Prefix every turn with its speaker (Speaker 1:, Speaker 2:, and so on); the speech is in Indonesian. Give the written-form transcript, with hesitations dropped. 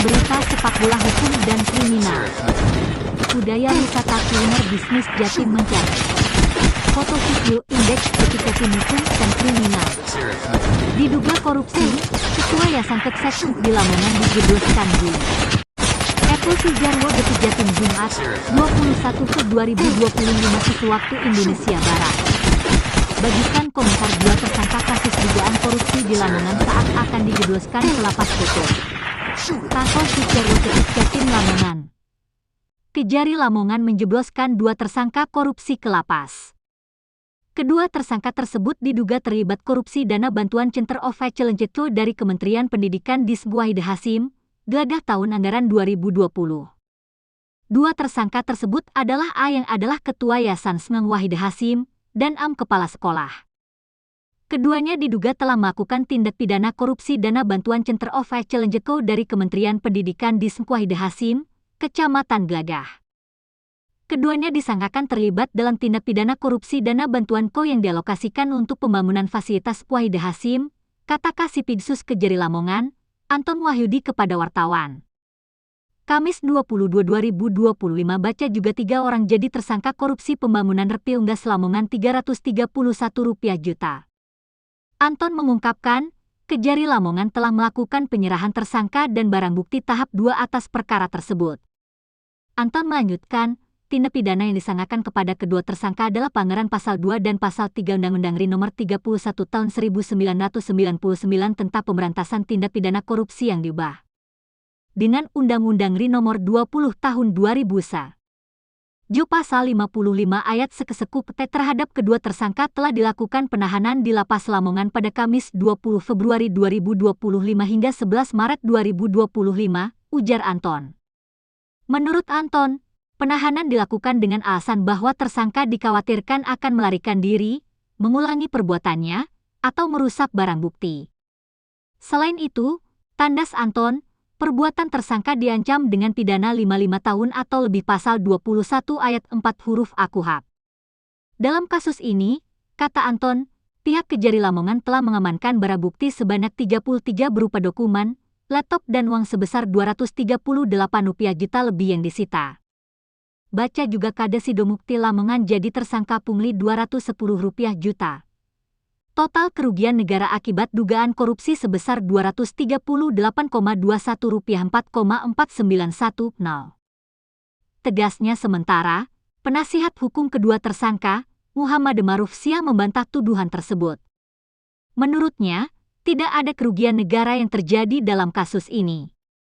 Speaker 1: berita sepak bola hukum dan kriminal. Budaya wisata kuliner bisnis Jatim mencatat. Foto video indeks etika hukum dan kriminal. Diduga korupsi, Ketua Yayasan Keksek di Lamongan dijebloskan Bui. Eko Sujarwo Detik Jatim Jumat, 21 Februari 2025 sewaktu Indonesia Barat. Bagikan komentar dua tersangka kasus dugaan korupsi di Lamongan saat akan dijebloskan ke lapas Koto. Eko Sujarwo Detik Jatim Lamongan. Kejari Lamongan menjebloskan dua tersangka korupsi ke lapas. Kedua tersangka tersebut diduga terlibat korupsi dana bantuan Center of Excellence dari Kementerian Pendidikan di Wahid Hasim, Geladah tahun anggaran 2020. Dua tersangka tersebut adalah A yang adalah Ketua Yayasan Smeng Wahid Hasim dan Am Kepala Sekolah. Keduanya diduga telah melakukan tindak pidana korupsi dana bantuan Center of Excellence dari Kementerian Pendidikan di Wahid Hasim, Kecamatan Geladah. Keduanya disangkakan terlibat dalam tindak pidana korupsi dana bantuan yang dialokasikan untuk pembangunan fasilitas Wahid Hasim, kata Kasipidsus Kejari Lamongan, Anton Wahyudi kepada wartawan. Kamis 22/2025 baca juga 3 orang jadi tersangka korupsi pembangunan Reptil Gas Lamongan Rp331 juta. Anton mengungkapkan, Kejari Lamongan telah melakukan penyerahan tersangka dan barang bukti tahap 2 atas perkara tersebut. Anton melanjutkan, tindak pidana yang disangkakan kepada kedua tersangka adalah pelanggaran Pasal 2 dan Pasal 3 Undang-Undang RI Nomor 31 Tahun 1999 tentang pemberantasan tindak pidana korupsi yang diubah dengan Undang-Undang RI Nomor 20 Tahun 2001. Jo Pasal 55 ayat 1 terhadap kedua tersangka telah dilakukan penahanan di Lapas Lamongan pada Kamis 20 Februari 2025 hingga 11 Maret 2025, ujar Anton. Menurut Anton, penahanan dilakukan dengan alasan bahwa tersangka dikhawatirkan akan melarikan diri, mengulangi perbuatannya, atau merusak barang bukti. Selain itu, tandas Anton, perbuatan tersangka diancam dengan pidana 55 tahun atau lebih Pasal 21 ayat 4 huruf A KUHP. Dalam kasus ini, kata Anton, pihak Kejari Lamongan telah mengamankan barang bukti sebanyak 33 berupa dokumen, laptop dan uang sebesar Rp238 juta lebih yang disita. Baca juga Kade Sidomukti Lamongan jadi tersangka pungli Rp210 juta. Total kerugian negara akibat dugaan korupsi sebesar Rp238,21 4,491. Tegasnya sementara, penasihat hukum kedua tersangka, Muhammad Maruf Syah membantah tuduhan tersebut. Menurutnya, tidak ada kerugian negara yang terjadi dalam kasus ini.